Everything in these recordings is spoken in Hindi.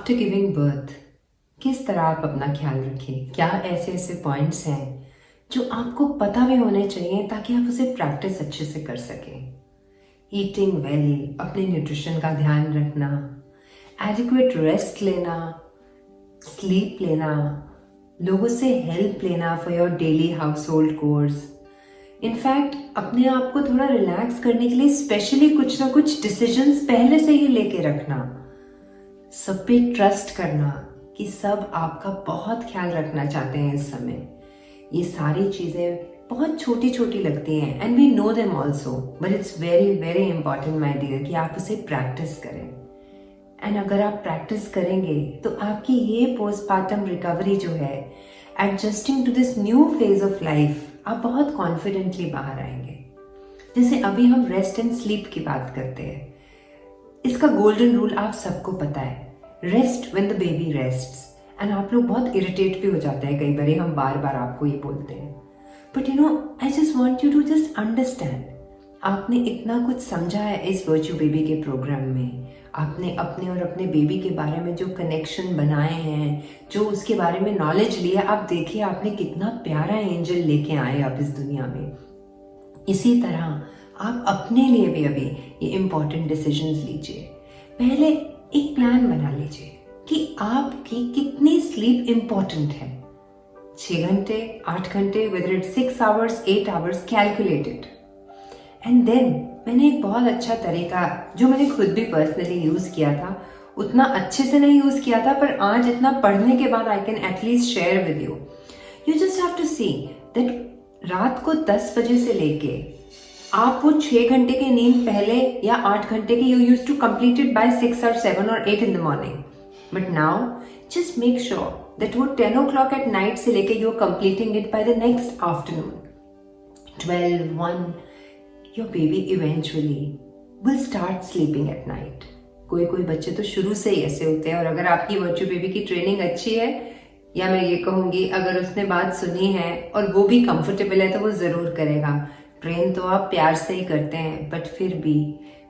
आफ्टर गिविंग बर्थ किस तरह आप अपना ख्याल रखें? क्या ऐसे ऐसे पॉइंट्स हैं जो आपको पता भी होने चाहिए ताकि आप उसे प्रैक्टिस अच्छे से कर सकें? ईटिंग वेल, अपने न्यूट्रिशन का ध्यान रखना, एडिक्वेट रेस्ट लेना, स्लीप लेना, लोगों से हेल्प लेना for your daily house hold course. In fact अपने आप को थोड़ा रिलैक्स करने के लिए स्पेशली कुछ ना कुछ डिसीजंस पहले से ही लेके रखना, सब पे ट्रस्ट करना कि सब आपका बहुत ख्याल रखना चाहते हैं इस समय। ये सारी चीज़ें बहुत छोटी छोटी लगती हैं and we know them also, but it's very very important my dear कि आप उसे प्रैक्टिस करें। एंड अगर आप प्रैक्टिस करेंगे तो आपकी ये पोस्टपार्टम रिकवरी जो है, adjusting to this new phase of life, आप बहुत कॉन्फिडेंटली बाहर आएंगे। जैसे अभी हम रेस्ट एंड स्लीप की बात करते हैं, इसका गोल्डन रूल आप सबको पता है, rest when the baby rests. And आप लोग बहुत इरिटेट भी हो जाते हैं कई बार, हम बार बार आपको ये बोलते हैं, but you know I just want you to just understand. आपने इतना कुछ समझा है इस वर्च्यू बेबी के प्रोग्राम में, आपने अपने और अपने बेबी के बारे में जो कनेक्शन बनाए हैं, जो उसके बारे में नॉलेज लिया, आप देखिए आपने कितना प्यारा एंजल लेके आए आप इस दुनिया में। इसी तरह आप अपने लिए भी अभी ये इम्पॉर्टेंट डिसीजंस लीजिए। पहले एक प्लान बना लीजिए कि आपकी कितनी स्लीप इम्पॉर्टेंट है। 6 घंटे, 8 घंटे, whether it's 6 hours, 8 hours, calculate it. And then मैंने एक बहुत अच्छा तरीका जो मैंने खुद भी पर्सनली यूज़ किया था, उतना अच्छे से नहीं यूज़ किया था, पर आज इतना पढ़ने के बाद I can at least share with you. You just have to see that रात को 10 बजे से लेके आप वो 6 घंटे की नींद पहले या 8 घंटे की you use to complete it by 6 or 7 or 8 in the morning. But now just make sure that वो 10 o'clock at night से लेके you're completing it by the next afternoon. 12, 1, your baby eventually will start sleeping at night. कोई कोई बच्चे तो शुरू से ही ऐसे होते हैं, और अगर आपकी वर्च्यू बेबी की ट्रेनिंग अच्छी है, या मैं ये कहूँगी अगर उसने बात सुनी है और वो भी कंफर्टेबल है, तो वो ज़रूर करेगा। ट्रेन तो आप प्यार से ही करते हैं, बट फिर भी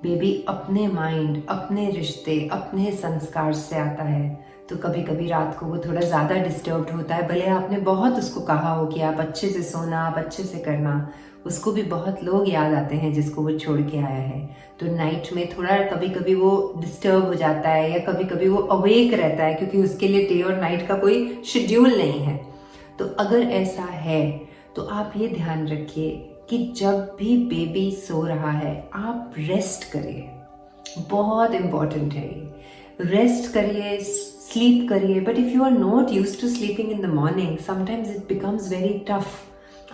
बेबी अपने माइंड, अपने रिश्ते, अपने संस्कार से आता है, तो कभी कभी रात को वो थोड़ा ज़्यादा डिस्टर्ब्ड होता है। भले आपने बहुत उसको कहा हो कि आप अच्छे से सोना, आप अच्छे से करना, उसको भी बहुत लोग याद आते हैं जिसको वो छोड़ के आया है, तो नाइट में थोड़ा कभी कभी वो डिस्टर्ब हो जाता है, या कभी कभी वो अवेक रहता है, क्योंकि उसके लिए डे और नाइट का कोई शेड्यूल नहीं है। तो अगर ऐसा है तो आप ये ध्यान रखिए कि जब भी बेबी सो रहा है आप रेस्ट करिए, बहुत इंपॉर्टेंट है ये। रेस्ट करिए, स्लीप करिए, but if you are not used to sleeping in the morning, sometimes it becomes very tough.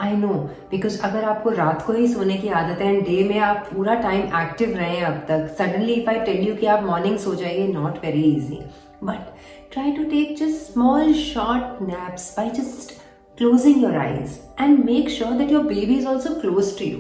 I know, because अगर आपको रात को ही सोने की आदत है एंड डे में आप पूरा टाइम एक्टिव रहे हैं अब तक, suddenly if I tell you कि आप मॉर्निंग सो जाइए, not very easy. But try to take just small short naps by just closing your eyes and make sure that your baby is also close to you.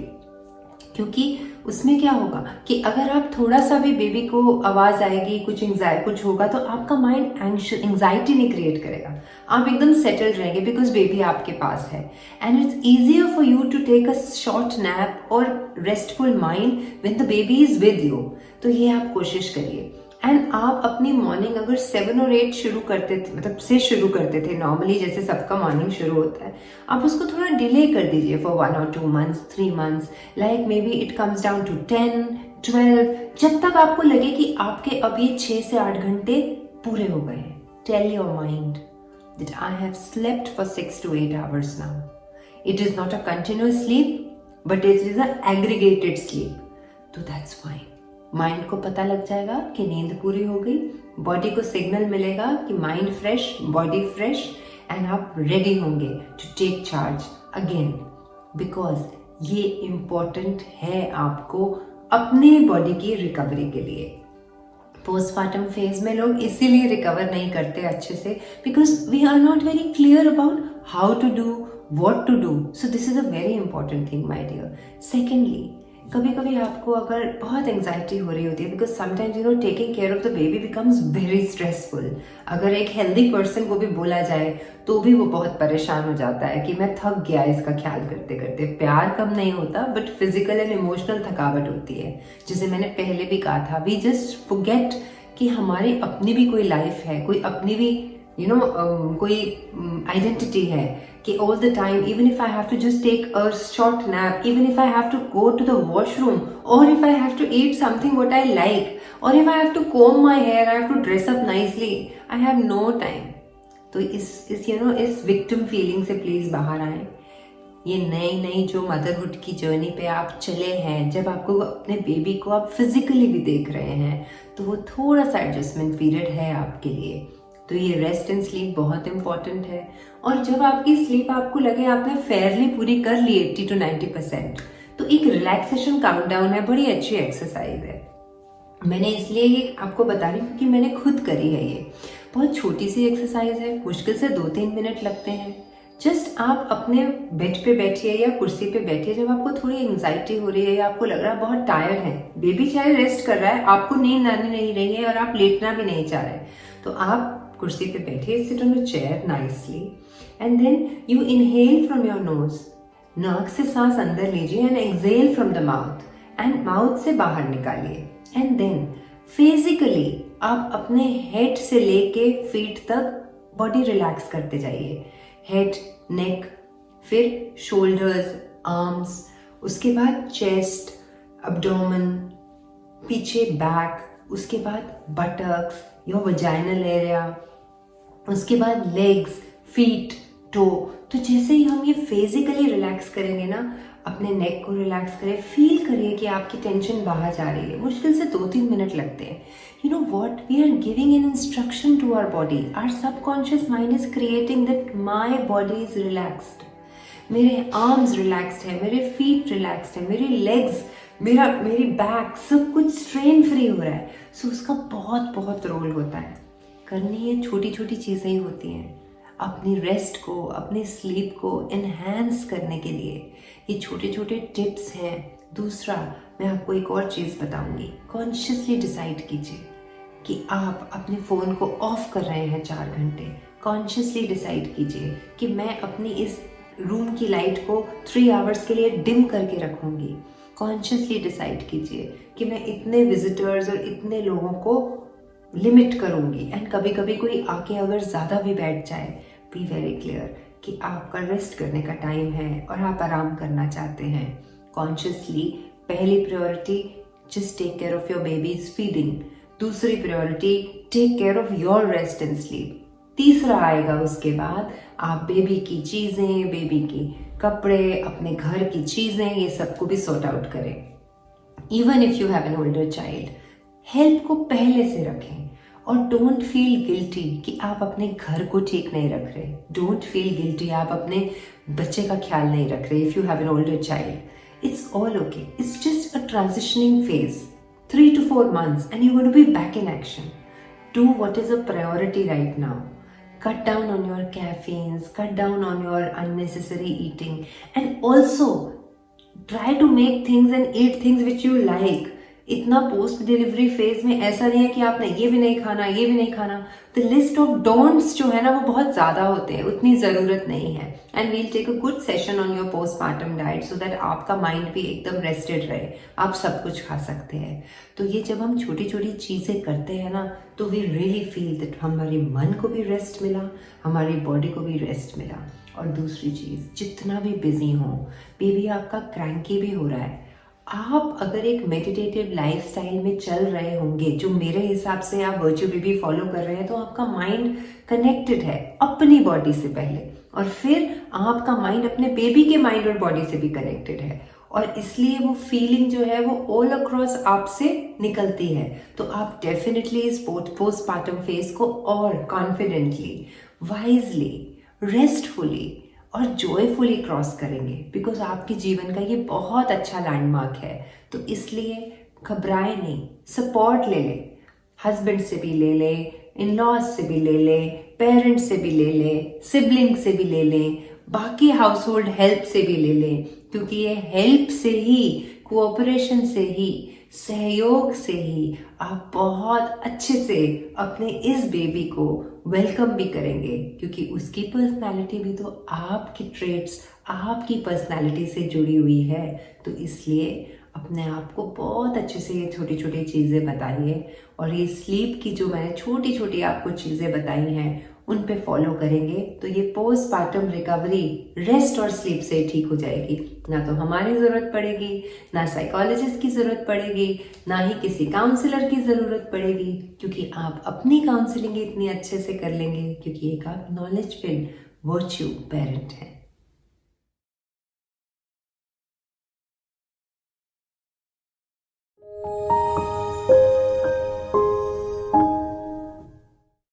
क्योंकि उसमें क्या होगा कि अगर आप थोड़ा सा भी बेबी को आवाज़ आएगी, कुछ होगा, तो आपका माइंड एंग्जाइटी नहीं क्रिएट करेगा, आप एकदम सेटल्ड रहेंगे, बिकॉज बेबी आपके पास है। And it's easier for you to take a short nap और restful mind when the baby is with you. तो ये आप कोशिश करिए। एंड आप अपनी मॉर्निंग अगर 7 और 8 शुरू करते थे, मतलब से शुरू करते थे नॉर्मली, जैसे सबका मॉर्निंग शुरू होता है, आप उसको थोड़ा डिले कर दीजिए for 1 or 2 months, 3 months, like maybe it comes down to 10, 12, जब तक आपको लगे कि आपके अब ये 6 से 8 घंटे पूरे हो गए हैं। Tell your mind that I have slept for 6 to 8 hours now. It is not a continuous sleep, but it is a aggregated sleep, तो दैट्स फाइन। माइंड को पता लग जाएगा कि नींद पूरी हो गई, बॉडी को सिग्नल मिलेगा कि mind fresh, body fresh, and आप रेडी होंगे to take charge again, because ये इम्पॉर्टेंट है आपको अपने बॉडी की रिकवरी के लिए। पोस्टपार्टम फेज में लोग इसीलिए रिकवर नहीं करते अच्छे से, because we are not very clear about how to do, what to do. So this is a very important thing my dear. Secondly, कभी कभी आपको अगर बहुत एंग्जाइटी हो रही होती है, because sometimes you know taking care of the baby becomes very stressful. अगर एक हेल्दी पर्सन को भी बोला जाए तो भी वो बहुत परेशान हो जाता है कि मैं थक गया इसका ख्याल करते करते। प्यार कम नहीं होता, बट फिजिकल एंड इमोशनल थकावट होती है, जिसे मैंने पहले भी कहा था, वी जस्ट फॉरगेट कि हमारी अपनी भी कोई लाइफ है, कोई अपनी भी कोई आइडेंटिटी है, कि all the time even if I have to just take a short nap, even if I have to go to the washroom, और if I have to eat something what I like, और if I have to comb my hair, I have to dress up nicely, I have no time. तो इस विक्टिम फीलिंग से प्लीज बाहर आए। ये नई जो मदरहुड की जर्नी पे आप चले हैं, जब आपको अपने बेबी को आप फिजिकली भी देख रहे हैं, तो वो थोड़ा सा एडजस्टमेंट पीरियड है आपके लिए। तो ये रेस्ट एंड स्लीप बहुत इंपॉर्टेंट है। और जब आपकी स्लीप आपको लगे आपने फेयरली पूरी कर ली 80 to 90%, तो एक रिलैक्सेशन काउंटडाउन है, बड़ी अच्छी एक्सरसाइज है। मैंने इसलिए ये आपको बता रही हूँ क्योंकि मैंने खुद करी है। ये बहुत छोटी सी एक्सरसाइज है, मुश्किल से 2-3 मिनट लगते हैं। जस्ट आप अपने बेड पे बैठिए या कुर्सी पे बैठिए, जब आपको थोड़ी एंजाइटी हो रही है या आपको लग रहा है बहुत टायर्ड है, बेबी चाहे रेस्ट कर रहा है, आपको नींद आने नहीं रही है और आप लेटना भी नहीं चाह रहे, तो आप कुर्सी पे बैठिए, sit on a chair nicely, and then you inhale from your nose, नाक से सांस अंदर लीजिए, and exhale from the mouth, and mouth से बाहर निकालिए। एंड देन फिजिकली आप अपने हेड से लेके फीट तक बॉडी रिलैक्स करते जाइए। हेड, नेक, फिर शोल्डर्स, आर्म्स, उसके बाद चेस्ट, एब्डोमेन, पीछे बैक, उसके बाद बटक्स, योर वजाइनल एरिया, उसके बाद लेग्स, फीट, टो। तो जैसे ही हम ये फिजिकली रिलैक्स करेंगे ना, अपने नेक को रिलैक्स करें, फील करिए कि आपकी टेंशन बाहर जा रही है। मुश्किल से 2-3 मिनट लगते हैं। You know what? We are giving an instruction to our body. Our subconscious mind is creating that my body is relaxed. मेरे arms relaxed है, मेरे feet relaxed है, मेरी legs, मेरी back, सब कुछ strain free हो रहा है। So उसका बहुत रोल होता है। करनी ये छोटी छोटी चीज़ें ही होती हैं अपनी रेस्ट को, अपनी स्लीप को एनहांस करने के लिए। ये छोटे छोटे टिप्स हैं। दूसरा, मैं आपको एक और चीज़ बताऊंगी। कॉन्शियसली डिसाइड कीजिए कि आप अपने फ़ोन को ऑफ कर रहे हैं 4 घंटे। कॉन्शियसली डिसाइड कीजिए कि मैं अपनी इस रूम की लाइट को 3 आवर्स के लिए डिम करके रखूंगी। कॉन्शियसली डिसाइड कीजिए कि मैं इतने विजिटर्स और इतने लोगों को लिमिट करूंगी। एंड कभी कभी कोई आके अगर ज़्यादा भी बैठ जाए, बी वेरी क्लियर कि आपका रेस्ट करने का टाइम है और आप आराम करना चाहते हैं। कॉन्शियसली पहली priority, just take care of your baby's feeding. दूसरी priority, take care of your rest and sleep. तीसरा आएगा उसके बाद आप बेबी की चीज़ें, बेबी की कपड़े, अपने घर की चीज़ें, ये सबको भी सॉर्ट आउट करें। Even if you have an older child, health को पहले से रखें। और डोंट फील गिल्टी कि आप अपने घर को ठीक नहीं रख रहे। डोंट फील गिल्टी आप अपने बच्चे का ख्याल नहीं रख रहे। If you have an older child, it's all okay. It's just a transitioning phase, 3 to 4 months, and you're going to be back in action. Do what is a priority right now. Cut down on your caffeines, cut down on your unnecessary eating, and also try to make things and eat things which you like. इतना पोस्ट डिलीवरी फेज में ऐसा नहीं है कि आपने ये भी नहीं खाना, ये भी नहीं खाना। द लिस्ट ऑफ डोंट्स जो है ना, वो बहुत ज्यादा होते हैं, उतनी जरूरत नहीं है। And we'll take a good session on your postmortem diet so that आपका माइंड भी एकदम रेस्टेड रहे, आप सब कुछ खा सकते हैं। तो ये जब हम छोटी छोटी चीजें करते हैं ना, तो वी रियली फील दैट हमारे मन को भी रेस्ट मिला, हमारी बॉडी को भी रेस्ट मिला। और दूसरी चीज, जितना भी बिजी हो, बेबी आपका क्रैंकी भी हो रहा है, आप अगर एक मेडिटेटिव लाइफस्टाइल में चल रहे होंगे, जो मेरे हिसाब से आप वर्च्यू बेबी फॉलो कर रहे हैं, तो आपका माइंड कनेक्टेड है अपनी बॉडी से पहले, और फिर आपका माइंड अपने बेबी के माइंड और बॉडी से भी कनेक्टेड है, और इसलिए वो फीलिंग जो है वो ऑल अक्रॉस आपसे निकलती है। तो आप डेफिनेटली इस पोस्टमार्टम फेज को और कॉन्फिडेंटली, वाइजली, रेस्टफुली और जॉयफुली क्रॉस करेंगे, बिकॉज आपके जीवन का ये बहुत अच्छा लैंडमार्क है। तो इसलिए घबराए नहीं, सपोर्ट ले ले, हस्बैंड से भी ले ले, इन लॉज से भी ले ले, पेरेंट्स से भी ले ले, सिबलिंग से भी ले ले, बाकी हाउस होल्ड हेल्प से भी ले ले, क्योंकि ये हेल्प से ही, कोऑपरेशन से ही, सहयोग से ही आप बहुत अच्छे से अपने इस बेबी को वेलकम भी करेंगे, क्योंकि उसकी पर्सनालिटी भी तो आपकी ट्रेट्स, आपकी पर्सनालिटी से जुड़ी हुई है। तो इसलिए अपने आप को बहुत अच्छे से ये छोटी छोटी चीज़ें बताइए, और ये स्लीप की जो मैंने छोटी छोटी आपको चीज़ें बताई हैं उन पे फॉलो करेंगे तो ये पोस्टपार्टम रिकवरी रेस्ट और स्लीप से ठीक हो जाएगी। ना तो हमारी ज़रूरत पड़ेगी, ना साइकोलॉजिस्ट की ज़रूरत पड़ेगी, ना ही किसी काउंसलर की ज़रूरत पड़ेगी, क्योंकि आप अपनी काउंसलिंग इतनी अच्छे से कर लेंगे, क्योंकि एक आप नॉलेजफुल वर्च्यू पेरेंट हैं।